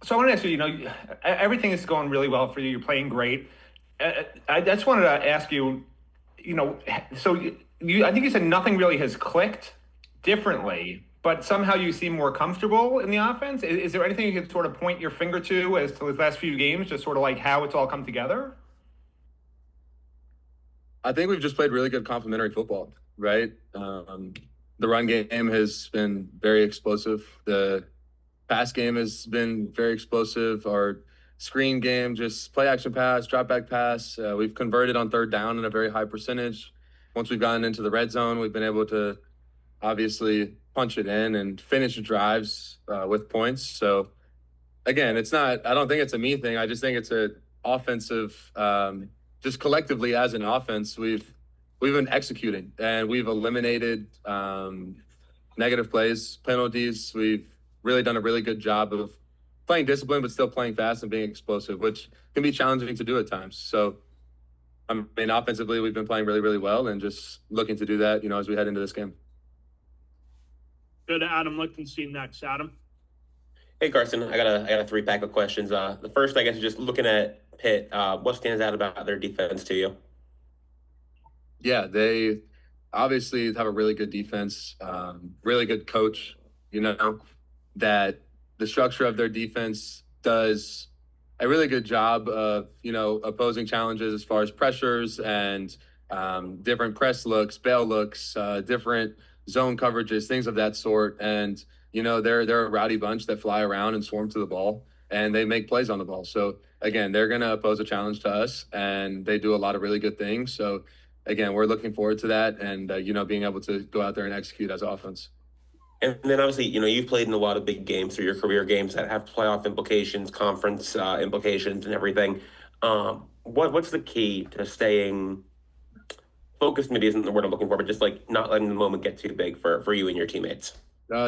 So I want to ask you, everything is going really well for you. You're playing great. I just wanted to ask you, so I think you said nothing really has clicked differently, but somehow you seem more comfortable in the offense. Is there anything you could sort of point your finger to as to the last few games, just sort of like how it's all come together? I think we've just played really good complementary football, right? The run game has been very explosive. The pass game has been very explosive. Our screen game, just play action pass, drop back pass. We've converted on third down in a very high percentage. Once we've gotten into the red zone, we've been able to obviously punch it in and finish drives with points. So again, I don't think it's a me thing. I just think it's a offensive, just collectively as an offense, we've been executing and we've eliminated negative plays, penalties. We've really done a really good job of playing discipline, but still playing fast and being explosive, which can be challenging to do at times. So, I mean, offensively, we've been playing really, really well and just looking to do that, as we head into this game. Go to Adam Lichtenstein next. Adam. Hey Carson, I got a three-pack of questions. The first, I guess, is just looking at Pitt. What stands out about their defense to you? Yeah, they obviously have a really good defense, really good coach, that the structure of their defense does a really good job of, opposing challenges as far as pressures and different press looks, bail looks, different zone coverages, things of that sort. And, they're a rowdy bunch that fly around and swarm to the ball and they make plays on the ball. So again, they're going to pose a challenge to us and they do a lot of really good things. So again, we're looking forward to that and, being able to go out there and execute as offense. And then obviously, you've played in a lot of big games through your career, games that have playoff implications, conference implications, and everything. What's the key to staying focused? Maybe isn't the word I'm looking for, but just like not letting the moment get too big for you and your teammates.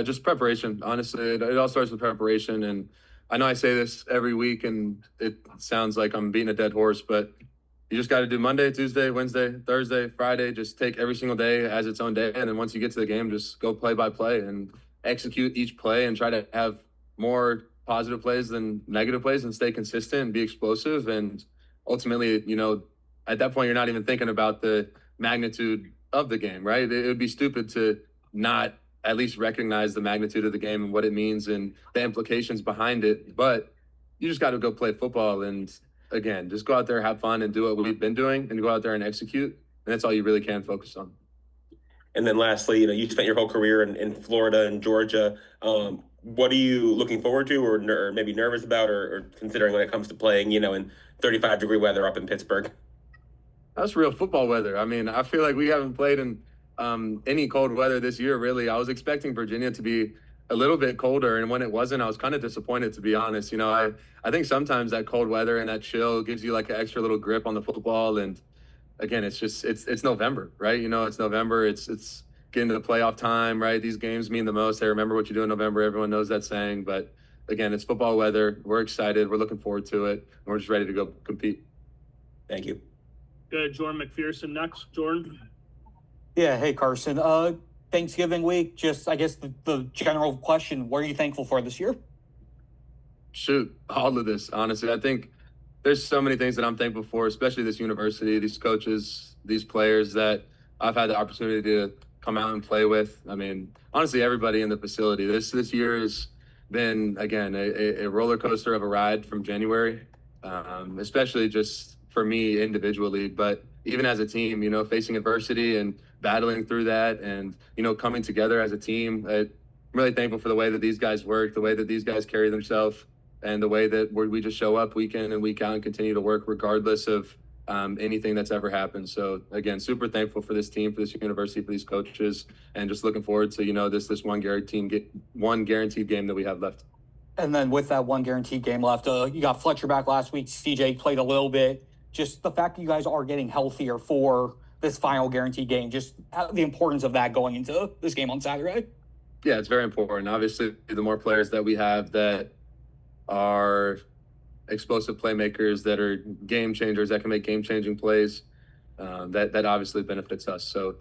Just preparation. Honestly, it all starts with preparation. And I know I say this every week, and it sounds like I'm beating a dead horse, but you just got to do Monday, Tuesday, Wednesday, Thursday, Friday. Just take every single day as its own day. And then once you get to the game, just go play by play and execute each play and try to have more positive plays than negative plays and stay consistent and be explosive. And ultimately, at that point, you're not even thinking about the magnitude of the game, right? It would be stupid to not at least recognize the magnitude of the game and what it means and the implications behind it. But you just got to go play football and again, just go out there, have fun, and do what we've been doing, and go out there and execute. And that's all you really can focus on. And then lastly, you spent your whole career in Florida and Georgia. What are you looking forward to or maybe nervous about or considering when it comes to playing, in 35-degree weather up in Pittsburgh? That's real football weather. I mean, I feel like we haven't played in any cold weather this year, really. I was expecting Virginia to be a little bit colder, and when it wasn't, I was kind of disappointed, to be honest. I think sometimes that cold weather and that chill gives you like an extra little grip on the football. And again, it's November, right? It's November. It's getting to the playoff time, right? These games mean the most. Hey, remember what you do in November. Everyone knows that saying. But again, it's football weather. We're excited. We're looking forward to it. And we're just ready to go compete. Thank you. Good. Jordan McPherson next. Jordan. Yeah. Hey, Carson. Thanksgiving week, just I guess the general question, what are you thankful for this year? Shoot, all of this, honestly. I think there's so many things that I'm thankful for, especially this university, these coaches, these players that I've had the opportunity to come out and play with. I mean, honestly, everybody in the facility. This year has been, again, a roller coaster of a ride from January, especially just for me individually, but even as a team, facing adversity and battling through that and, coming together as a team. I'm really thankful for the way that these guys work, the way that these guys carry themselves, and the way that we just show up week in and week out and continue to work regardless of anything that's ever happened. So again, super thankful for this team, for this university, for these coaches, and just looking forward to, this one guaranteed game that we have left. And then with that one guaranteed game left, you got Fletcher back last week. CJ played a little bit. Just the fact that you guys are getting healthier for this final guaranteed game, just the importance of that going into this game on Saturday. Yeah, it's very important. Obviously, the more players that we have that are explosive playmakers, that are game changers, that can make game-changing plays, that obviously benefits us. So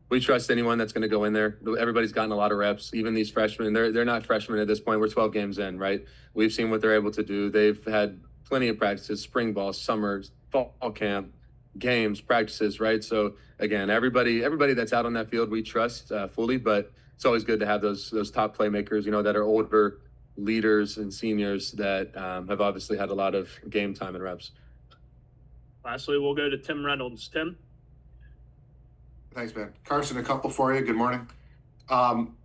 we trust anyone that's going to go in there. Everybody's gotten a lot of reps. Even these freshmen, they're not freshmen at this point. We're 12 games in, right? We've seen what they're able to do. They've had plenty of practices, spring ball, summer, fall camp, games, practices, right? So again, everybody that's out on that field, we trust fully. But it's always good to have those top playmakers, that are older leaders and seniors that have obviously had a lot of game time and reps. Lastly, we'll go to Tim Reynolds. Tim? Thanks, man. Carson, a couple for you. Good morning.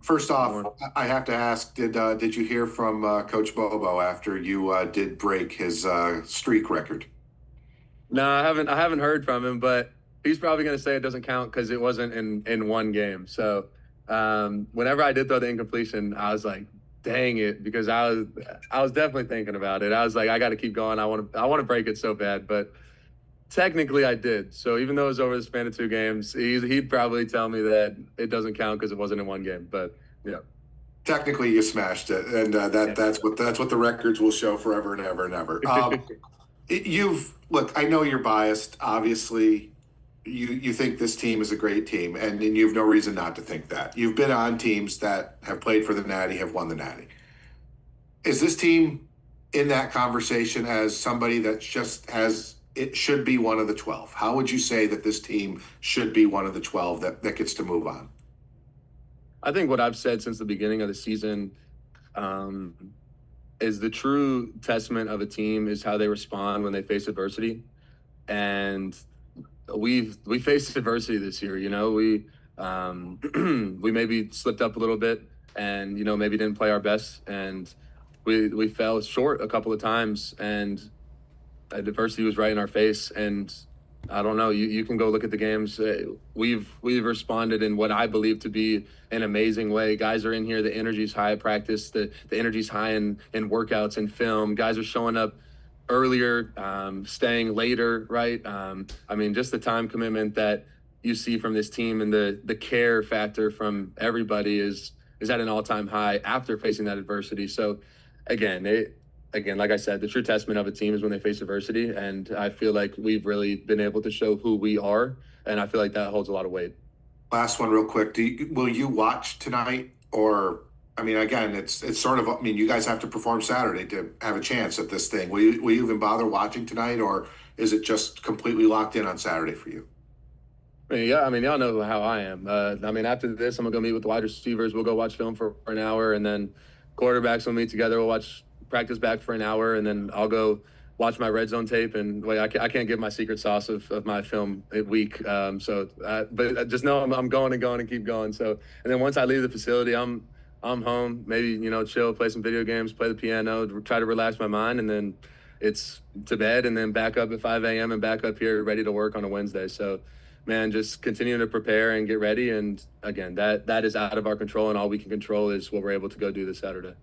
First off, I have to ask, did you hear from Coach Bobo after you did break his streak record? No, I haven't heard from him, but he's probably going to say it doesn't count because it wasn't in one game. So whenever I did throw the incompletion, I was like, dang it, because I was definitely thinking about it. I was like, I got to keep going. I want to break it so bad, but technically I did. So even though it was over the span of 2 games, he'd probably tell me that it doesn't count because it wasn't in one game. But yeah, technically you smashed it, and that's what the records will show forever and ever and ever. Look, I know you're biased. Obviously, you think this team is a great team, and you have no reason not to think that. You've been on teams that have played for the Natty, have won the Natty. Is this team in that conversation as somebody that just has, it should be one of the 12? How would you say that this team should be one of the 12 that gets to move on? I think what I've said since the beginning of the season is the true testament of a team is how they respond when they face adversity. And we faced adversity this year. We we maybe slipped up a little bit, and maybe didn't play our best, and we fell short a couple of times, and adversity was right in our face. And I don't know, you can go look at the games. We've responded in what I believe to be an amazing way. Guys are in here, the energy's high at practice, the energy's high in workouts and film. Guys are showing up earlier, staying later, right? Just the time commitment that you see from this team, and the care factor from everybody is at an all-time high after facing that adversity. So again, like I said, the true testament of a team is when they face adversity, and I feel like we've really been able to show who we are, and I feel like that holds a lot of weight. Last one real quick. Will you watch tonight? Or, again, it's sort of, you guys have to perform Saturday to have a chance at this thing. Will you even bother watching tonight, or is it just completely locked in on Saturday for you? Y'all know how I am. After this, I'm gonna go meet with the wide receivers. We'll go watch film for an hour, and then quarterbacks will meet together. We'll watch practice back for an hour, and then I'll go watch my red zone tape. And I can't give my secret sauce of my film week. But just know I'm going and keep going. So, and then once I leave the facility, I'm home, maybe, chill, play some video games, play the piano, try to relax my mind, and then it's to bed, and then back up at 5 a.m. and back up here ready to work on a Wednesday. So, man, just continue to prepare and get ready. And again, that is out of our control, and all we can control is what we're able to go do this Saturday.